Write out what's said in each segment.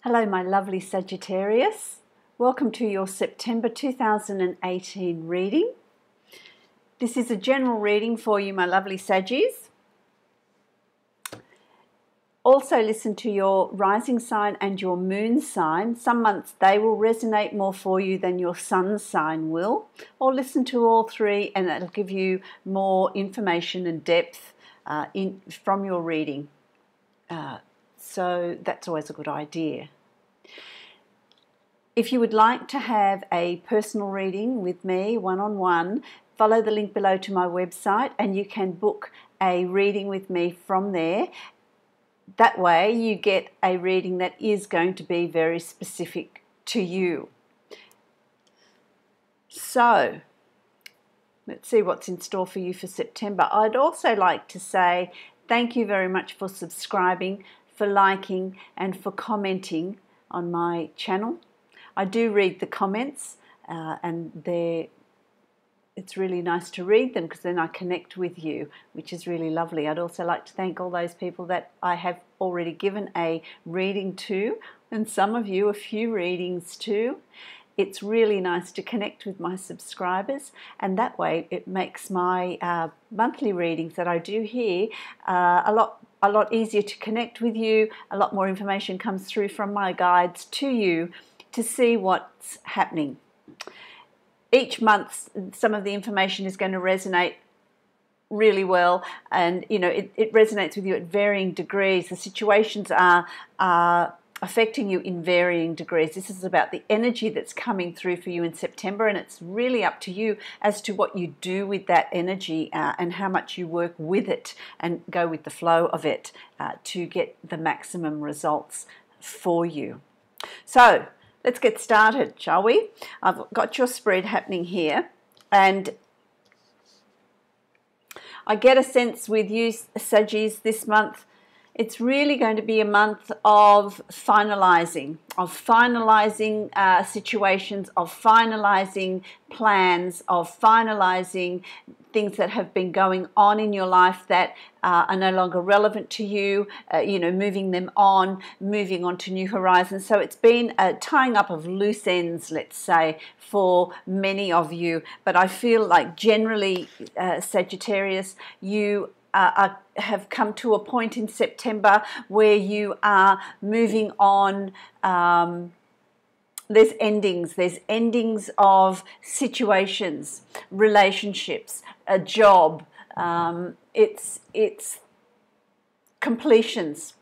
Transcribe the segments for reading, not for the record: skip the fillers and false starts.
Hello, my lovely Sagittarius. Welcome to your September 2018 reading. This is a general reading for you, my lovely Saggies. Also listen to your rising sign and your moon sign. Some months they will resonate more for you than your sun sign will. Or listen to all three and that'll give you more information and depth from your reading. So that's always a good idea. If you would like to have a personal reading with me, one-on-one, follow the link below to my website and you can book a reading with me from there. That way you get a reading that is going to be very specific to you. So, let's see what's in store for you for September. I'd also like to say thank you very much for subscribing, for liking and for commenting on my channel. I do read the comments and it's really nice to read them because then I connect with you, which is really lovely. I'd also like to thank all those people that I have already given a reading to, and some of you a few readings to. It's really nice to connect with my subscribers, and that way it makes my monthly readings that I do here a lot easier to connect with you. A lot more information comes through from my guides to you to see what's happening. Each month some of the information is going to resonate really well, and you know it resonates with you at varying degrees. The situations are affecting you in varying degrees. This is about the energy that's coming through for you in September, and it's really up to you as to what you do with that energy and how much you work with it and go with the flow of it to get the maximum results for you. So let's get started, shall we? I've got your spread happening here, and I get a sense with you, Saggies, this month, it's really going to be a month of finalizing situations, of finalizing plans, of finalizing things that have been going on in your life that are no longer relevant to you, moving them on, moving on to new horizons. So it's been a tying up of loose ends, let's say, for many of you. But I feel like generally, Sagittarius, you have come to a point in September where you are moving on. There's endings of situations, relationships, a job. It's completions.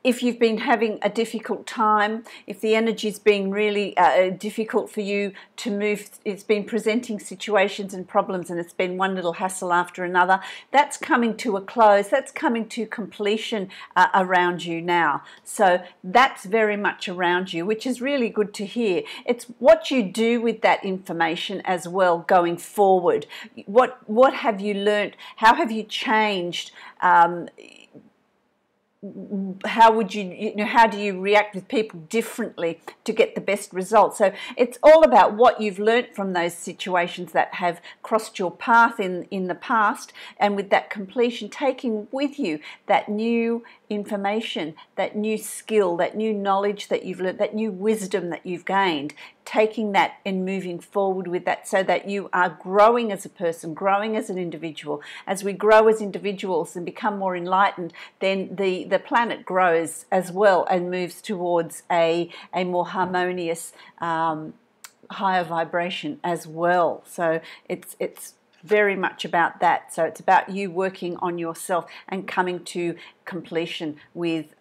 If you've been having a difficult time, if the energy's been really difficult for you to move, it's been presenting situations and problems and it's been one little hassle after another, that's coming to a close, that's coming to completion around you now. So that's very much around you, which is really good to hear. It's what you do with that information as well going forward. What have you learnt? How have you changed? How would how do you react with people differently to get the best results? So it's all about what you've learnt from those situations that have crossed your path in the past, and with that completion, taking with you that new information, that new skill, that new knowledge that you've learnt, that new wisdom that you've gained, taking that and moving forward with that so that you are growing as a person, growing as an individual. As we grow as individuals and become more enlightened, then the planet grows as well and moves towards a more harmonious, higher vibration as well. So it's very much about that. So it's about you working on yourself and coming to completion with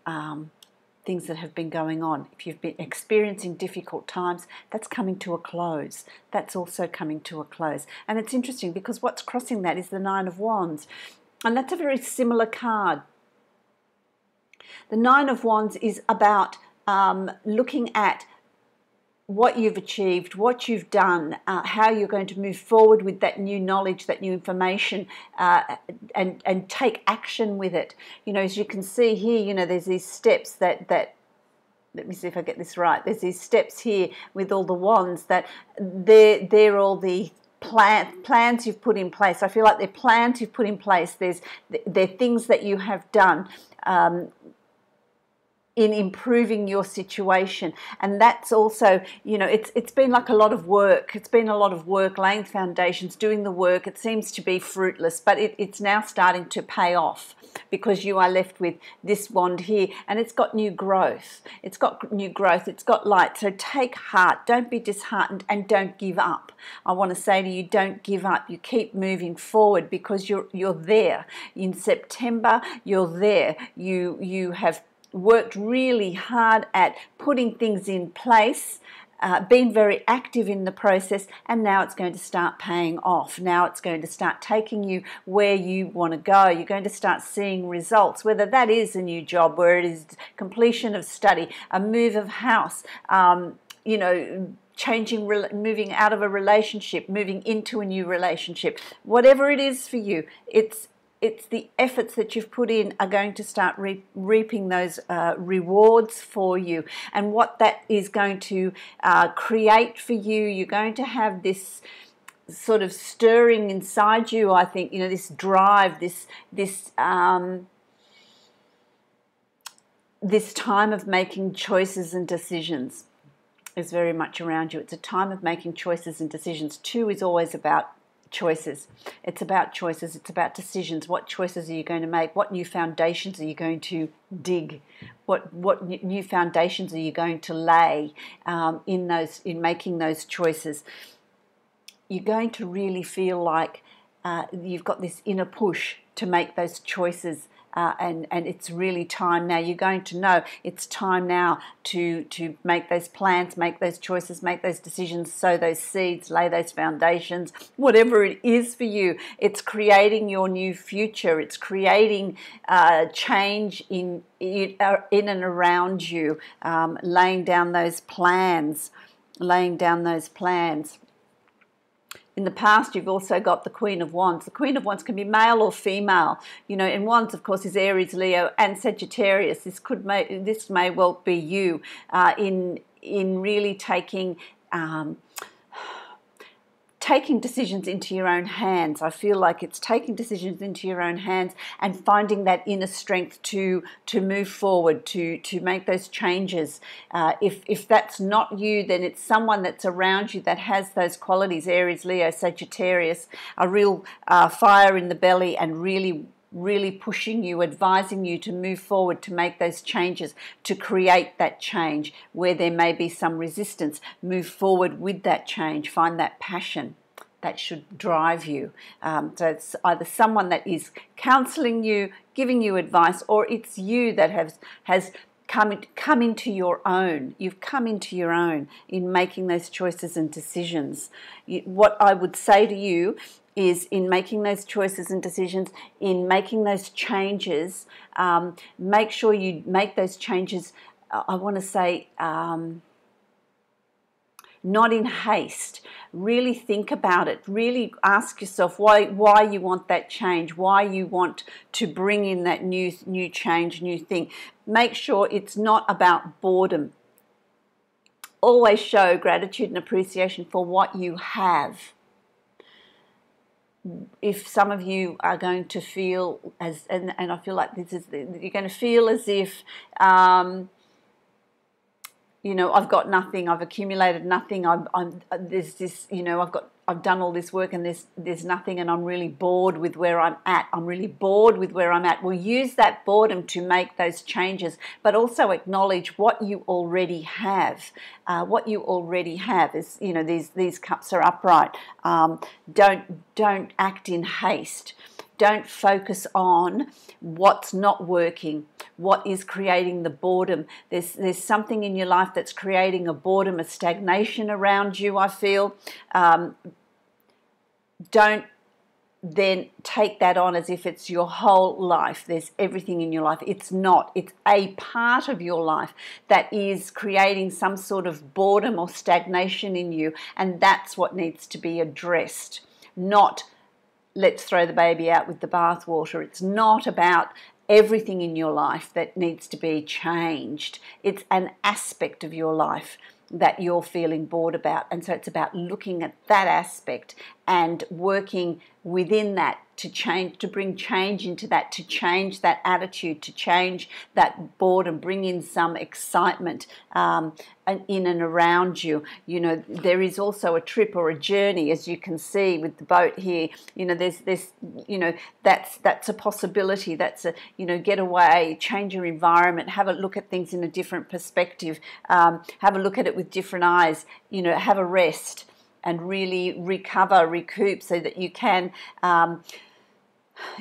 things that have been going on. If you've been experiencing difficult times, that's coming to a close. That's also coming to a close. And it's interesting because what's crossing that is the Nine of Wands. And that's a very similar card. The Nine of Wands is about looking at what you've achieved, what you've done, how you're going to move forward with that new knowledge, that new information, and take action with it. You know, as you can see here, there's these steps that let me see if I get this right. There's these steps here with all the wands that they're all the plans you've put in place. I feel like they're plans you've put in place. They're things that you have done. in improving your situation. And that's also, you know, it's been like a lot of work. It's been a lot of work laying foundations, doing the work. It seems to be fruitless, but it's now starting to pay off, because you are left with this wand here, and it's got new growth. It's got new growth. It's got light. So take heart. Don't be disheartened, and don't give up. I want to say to you, don't give up. You keep moving forward, because you're there. In September, you're there. You have worked really hard at putting things in place, been very active in the process, and now it's going to start paying off. Now it's going to start taking you where you want to go. You're going to start seeing results, whether that is a new job, where it is completion of study, a move of house, you know, changing, moving out of a relationship, moving into a new relationship. Whatever it is for you, it's the efforts that you've put in are going to start reaping those rewards for you. And what that is going to create for you, you're going to have this sort of stirring inside you, I think, you know, this drive, this time of making choices and decisions is very much around you. It's a time of making choices and decisions. 2 is always about choices. It's about choices. It's about decisions. What choices are you going to make? What new foundations are you going to dig? What new foundations are you going to lay in making those choices? You're going to really feel like you've got this inner push to make those choices. And it's really time now. You're going to know it's time now to make those plans, make those choices, make those decisions, sow those seeds, lay those foundations, whatever it is for you. It's creating your new future. It's creating change in and around you, laying down those plans, In the past, you've also got the Queen of Wands. The Queen of Wands can be male or female. You know, in Wands, of course, is Aries, Leo, and Sagittarius. This may well be you in really taking decisions into your own hands. I feel like it's taking decisions into your own hands and finding that inner strength to move forward, to make those changes. If that's not you, then it's someone that's around you that has those qualities, Aries, Leo, Sagittarius, a real fire in the belly, and really pushing you, advising you to move forward, to make those changes, to create that change. Where there may be some resistance, move forward with that change, find that passion that should drive you. So it's either someone that is counseling you, giving you advice, or it's you that has come into your own. You've come into your own in making those choices and decisions. What I would say to you is, in making those choices and decisions, in making those changes, make sure you make those changes, I want to say, not in haste. Really think about it. Really ask yourself why you want that change, why you want to bring in that new change, new thing. Make sure it's not about boredom. Always show gratitude and appreciation for what you have. If some of you are going to feel as, and I feel like you're going to feel as if, you know, I've got nothing, I've accumulated nothing, there's this, you know, I've done all this work and there's nothing, and I'm really bored with where I'm at. Well, use that boredom to make those changes, but also acknowledge what you already have. What you already have is, you know, these cups are upright. Don't act in haste. Don't focus on what's not working, what is creating the boredom. There's something in your life that's creating a boredom, a stagnation around you, I feel. Don't then take that on as if it's your whole life. There's everything in your life. It's not. It's a part of your life that is creating some sort of boredom or stagnation in you, and that's what needs to be addressed. Not let's throw the baby out with the bathwater. It's not about everything in your life that needs to be changed. It's an aspect of your life that you're feeling bored about. And so it's about looking at that aspect and working within that to change, to bring change into that, to change that attitude, to change that boredom, bring in some excitement in and around you. You know, there is also a trip or a journey, as you can see with the boat here. You know, there's this, you know, that's a possibility. That's a, you know, get away, change your environment, have a look at things in a different perspective, have a look at it with different eyes, you know, have a rest and really recover, recoup, so that you can,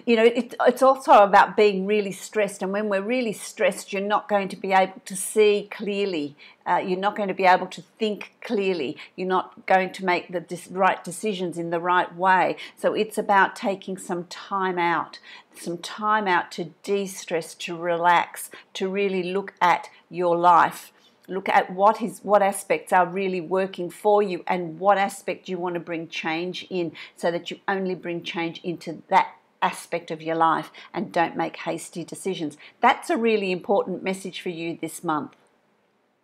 you know, it's also about being really stressed. And when we're really stressed, you're not going to be able to see clearly. You're not going to be able to think clearly. You're not going to make the right decisions in the right way. So it's about taking some time out to de-stress, to relax, to really look at your life. Look at what aspects are really working for you and what aspect you want to bring change in, so that you only bring change into that aspect of your life and don't make hasty decisions. That's a really important message for you this month.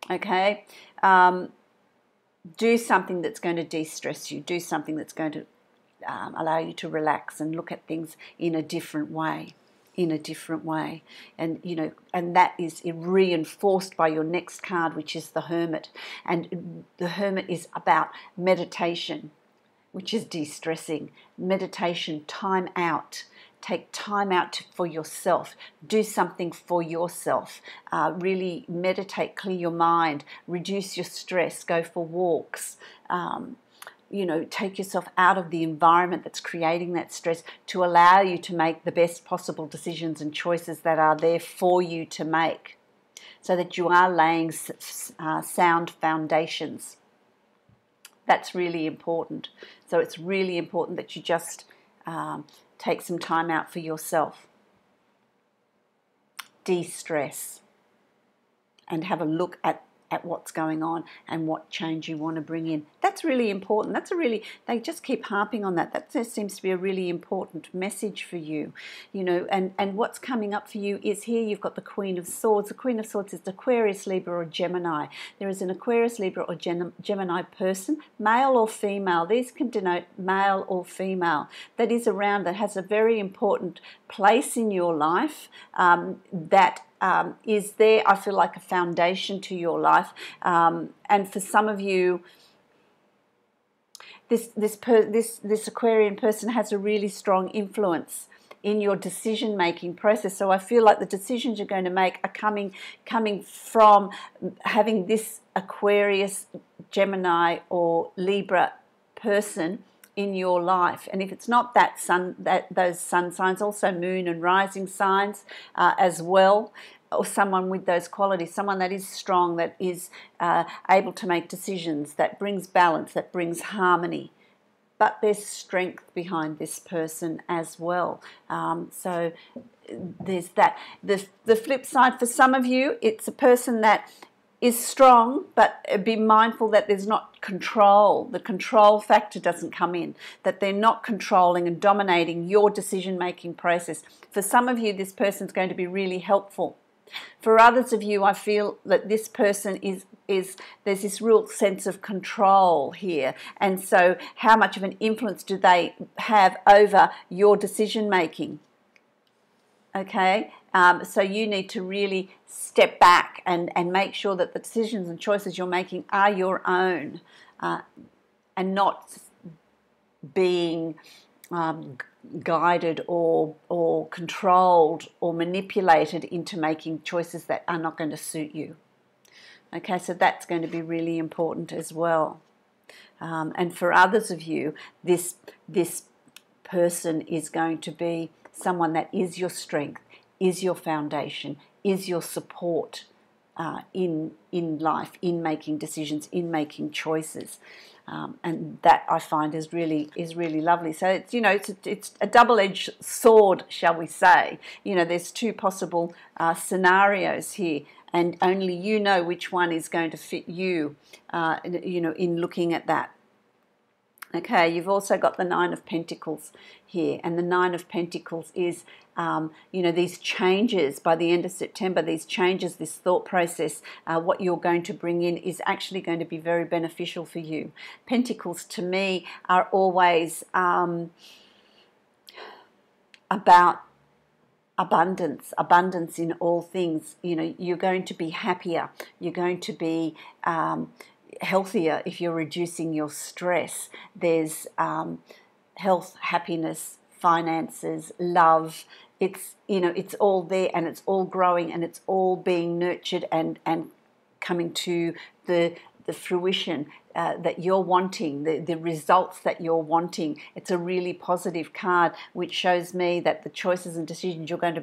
Okay? Do something that's going to de-stress you. Do something that's going to allow you to relax and look at things in a different way. And you know, and that is reinforced by your next card, which is the Hermit. And the Hermit is about meditation, which is de-stressing. Meditation, time out. Take time out for yourself. Do something for yourself. Really meditate, clear your mind, reduce your stress, go for walks. You know, take yourself out of the environment that's creating that stress to allow you to make the best possible decisions and choices that are there for you to make, so that you are laying sound foundations. That's really important. So it's really important that you just take some time out for yourself. De-stress and have a look at what's going on and what change you want to bring in. That's really important. They just keep harping on that. That seems to be a really important message for you. You know, and what's coming up for you is here you've got the Queen of Swords. The Queen of Swords is Aquarius, Libra or Gemini. There is an Aquarius, Libra or Gemini person, male or female. These can denote male or female. That is around, that has a very important place in your life, that is there, I feel like, a foundation to your life. And for some of you, this Aquarian person has a really strong influence in your decision-making process. So I feel like the decisions you're going to make are coming from having this Aquarius, Gemini or Libra person in your life. And if it's not that those sun signs, also moon and rising signs as well, or someone with those qualities, someone that is strong, that is able to make decisions, that brings balance, that brings harmony. But there's strength behind this person as well. So there's that. The flip side for some of you, it's a person that is strong, but be mindful that there's not control. The control factor doesn't come in, that they're not controlling and dominating your decision-making process. For some of you, this person's going to be really helpful. For others of you, I feel that this person is there's this real sense of control here. And so how much of an influence do they have over your decision-making? Okay, so you need to really step back and make sure that the decisions and choices you're making are your own, and not being guided or controlled or manipulated into making choices that are not going to suit you. Okay, so that's going to be really important as well. And for others of you, this person is going to be someone that is your strength, is your foundation, is your support in life, in making decisions, in making choices. And that I find is really lovely. So it's, you know, it's a double-edged sword, shall we say. You know, there's two possible scenarios here, and only you know which one is going to fit you. You know, in looking at that. Okay, you've also got the Nine of Pentacles here, and the Nine of Pentacles is, you know, these changes by the end of September, these changes, this thought process, what you're going to bring in is actually going to be very beneficial for you. Pentacles to me are always about abundance in all things. You know, you're going to be happier, you're going to be healthier if you're reducing your stress. There's health, happiness, finances, love. It's, you know, it's all there, and it's all growing, and it's all being nurtured and coming to the fruition that you're wanting, the results that you're wanting. It's a really positive card, which shows me that the choices and decisions you're going to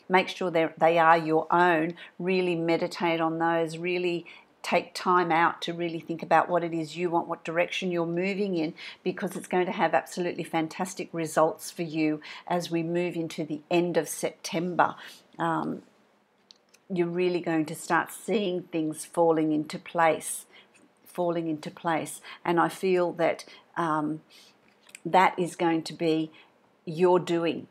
make sure they are your own. Really meditate on those, really take time out to really think about what it is you want, what direction you're moving in, because it's going to have absolutely fantastic results for you as we move into the end of September. You're really going to start seeing things falling into place. And I feel that that is going to be your doing.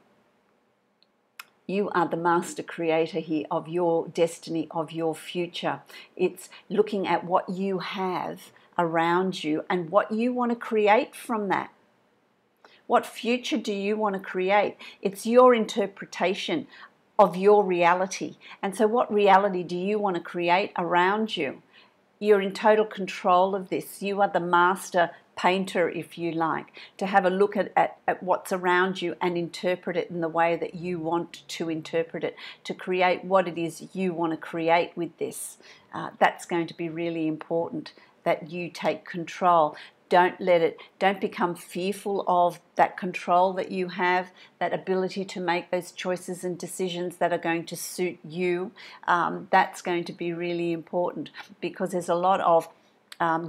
You are the master creator here of your destiny, of your future. It's looking at what you have around you and what you want to create from that. What future do you want to create? It's your interpretation of your reality. And so what reality do you want to create around you? You're in total control of this. You are the master painter, if you like, to have a look at what's around you and interpret it in the way that you want to interpret it, to create what it is you want to create with this. That's going to be really important, that you take control. Don't become fearful of that control that you have, that ability to make those choices and decisions that are going to suit you. That's going to be really important, because there's a lot of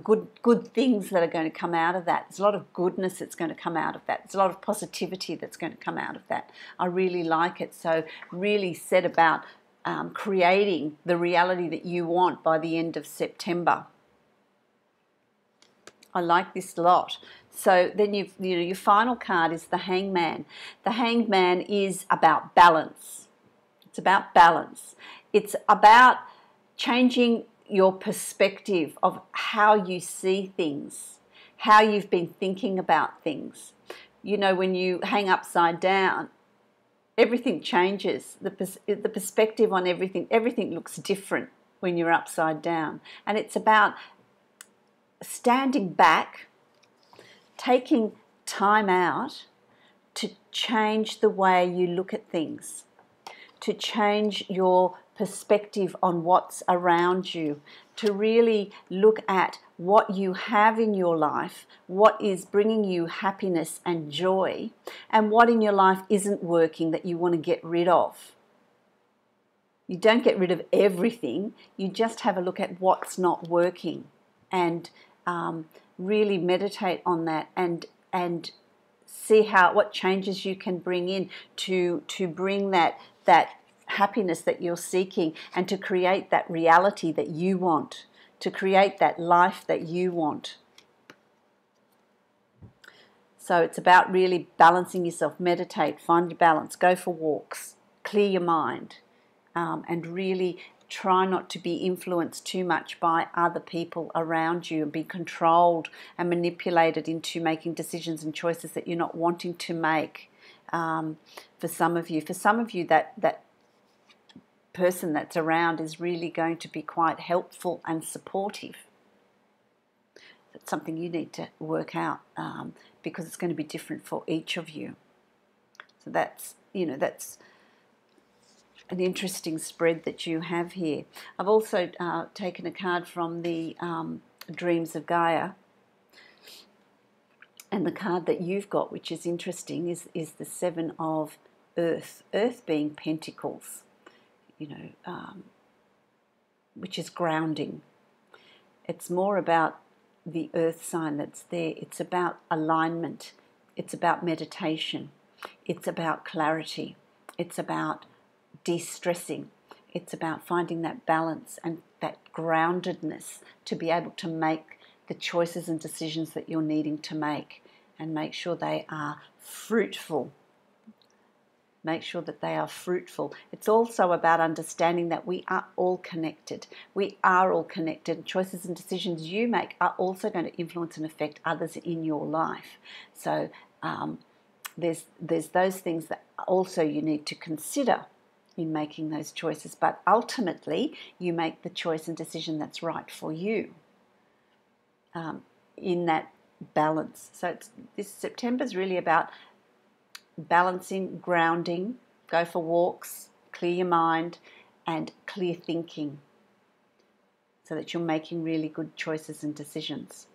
good things that are going to come out of that. There's a lot of goodness that's going to come out of that. There's a lot of positivity that's going to come out of that. I really like it. So really set about creating the reality that you want by the end of September. I like this a lot. So then your final card is the Hangman. The Hangman is about balance. It's about balance. It's about changing your perspective of how you see things, how you've been thinking about things. You know, when you hang upside down, everything changes. The perspective on everything looks different when you're upside down. And it's about standing back, taking time out to change the way you look at things, to change your perspective on what's around you, to really look at what you have in your life, what is bringing you happiness and joy, and what in your life isn't working that you want to get rid of. You don't get rid of everything, you just have a look at what's not working, and really meditate on that and see what changes you can bring in to bring that happiness that you're seeking, and to create that reality that you want, to create that life that you want. So it's about really balancing yourself. Meditate, find your balance, go for walks, clear your mind, and really try not to be influenced too much by other people around you and be controlled and manipulated into making decisions and choices that you're not wanting to make. For some of you, that person that's around is really going to be quite helpful and supportive. That's something you need to work out, because it's going to be different for each of you. So that's an interesting spread that you have here. I've also taken a card from the Dreams of Gaia, and the card that you've got, which is interesting, is the Seven of Earth. Earth being Pentacles, which is grounding. It's more about the Earth sign that's there. It's about alignment. It's about meditation. It's about clarity. It's about de-stressing. It's about finding that balance and that groundedness to be able to make the choices and decisions that you're needing to make, and make sure they are fruitful. Make sure that they are fruitful. It's also about understanding that we are all connected. We are all connected. Choices and decisions you make are also going to influence and affect others in your life. So there's those things that also you need to consider in making those choices, but ultimately you make the choice and decision that's right for you, in that balance. So this September is really about balancing, grounding, go for walks, clear your mind, and clear thinking, so that you're making really good choices and decisions.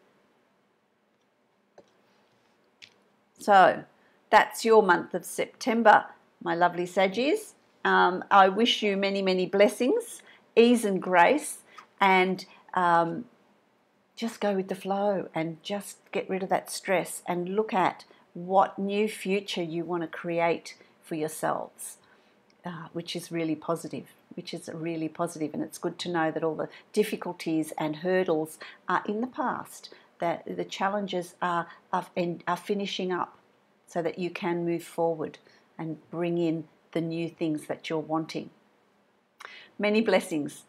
So that's your month of September, my lovely Saggies. I wish you many, many blessings, ease and grace, and just go with the flow and just get rid of that stress and look at what new future you want to create for yourselves, which is really positive. And it's good to know that all the difficulties and hurdles are in the past, that the challenges are finishing up, so that you can move forward and bring in the new things that you're wanting. Many blessings.